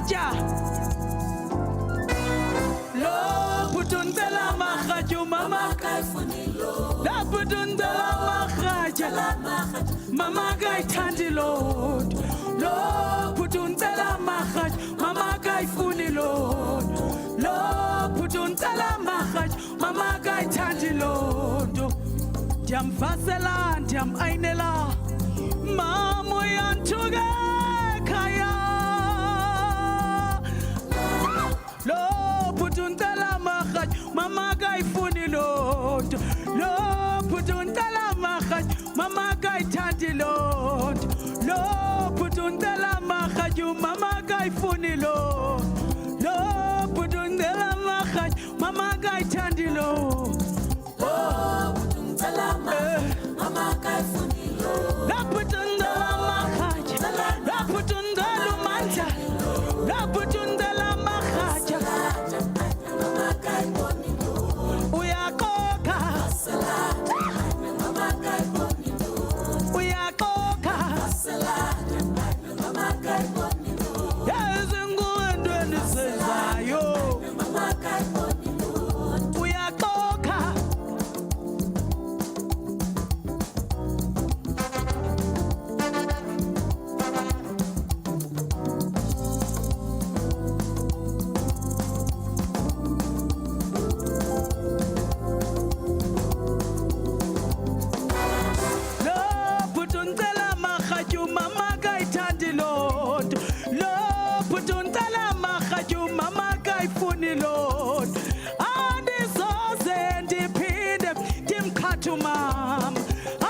Ja. Lo putuntela mahaju mama kai funilo. La putuntela mahaja. Mama kai tandi Lord. Lo putuntela mahaj. Mama kai funilo. Lo putuntela mahaj. Mama kai tandi Lord. Jam fasela jam ainela. Mamo yantuga kaya. Lo putuntala mahaj, mama gai funi Lord. Lo putuntala mahaj, mama gai tanti Lord. Lo putuntala mahaj, mama gai funi Lord. Lo putuntala mahaj, mama gai tanti Lord. Lo putuntala mahaj, mama gai funi Lord. La putuntala mahaj, la putuntala manta, la putuntala mahaj. Mama gai funi Lord. Uyakoka, Mama gai funi Lord. uyakoka. Mama gai funi Lord. Yazingu endweni sezayo. Mama gai funi Lord. Uyakoka. Lo putuntela mahaju mama gai tandi Lord. Lo putuntela mahaju mama gai funi Lord. Andi soze ndipinde ndimkhathumam.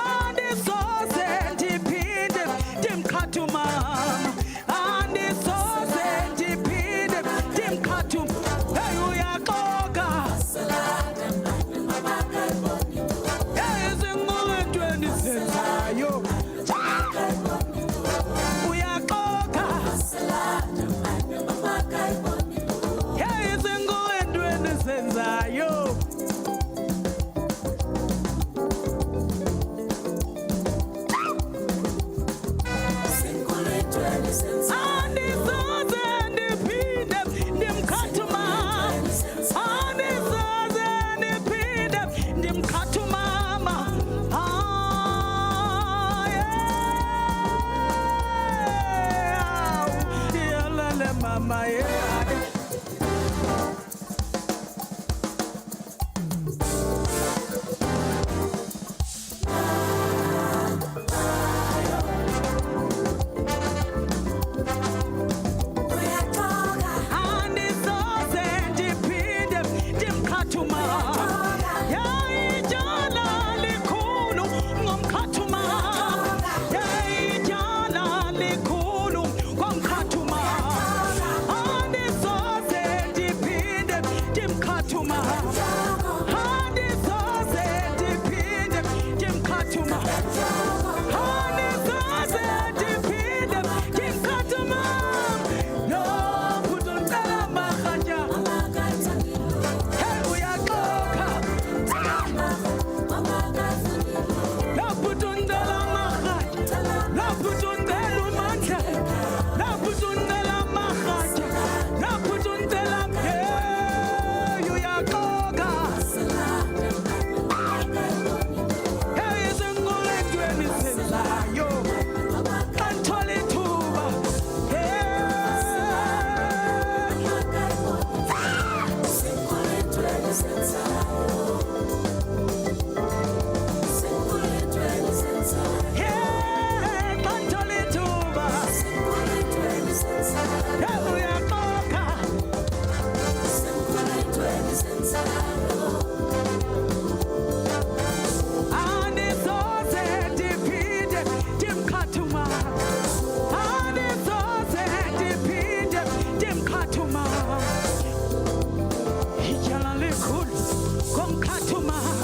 Andi soze ndipinde ndimkhathumam. Andi soze ndipinde ndimkhathum. Hey uyaxoka. Mama gai funi Lord. Ezingqondweni senzayo. Uyaxoka. Mama gai funi Lord. Ezingqondweni senzayo. Sinkulethweni senza. Andisoze ndiphinde ndimkhathumam. Andisoze ndiphinde ndimkhathumama. Yalele mama yeah. Uyaxoka. Andisoze ndiphinde ndimkhathumam. Yayityala likhulu ngomkhathumam. Yayityala likhulu ngomkhathumam. Andisoze ndiphinde ndimkhathumam. Andisoze ndiphinde ndimkhathumam. Andisoze ndiphinde ndimkhathumam. Lo putuntela mahanja. Mama gai funi Lord. Hey uyaxoka. Mama gai funi Lord. La putuntela mahanja. La putuntela umandla. La putuntela mahanja. La putuntela hey uyaxoka. Hey izingqondweni senzayo. Kanthola ithuba. Hey. Sinkulethweni senza. Sinkulethweni senza. Hey, kanthola ithuba. Sinkulethweni senza. Hey uyaxoka. Sinkulethweni senza. Andisoze ndiphinde ndimkhathumam. Andisoze ndiphinde ndimkhathumam. Ityala likhulu ngomkhathumam.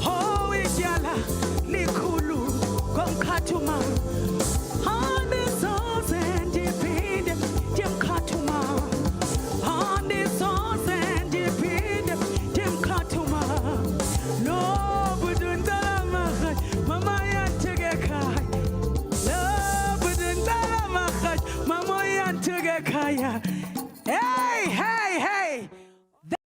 Oh ityala likhulu ngomkhathumam. Andisoze ndiphinde ndimkhathumam. Andisoze ndiphinde ndimkhathumam. Lo putuntela mahaj, mama yantegeka. Lo putuntela mahaj, mama yantegeka. kaya. Hey!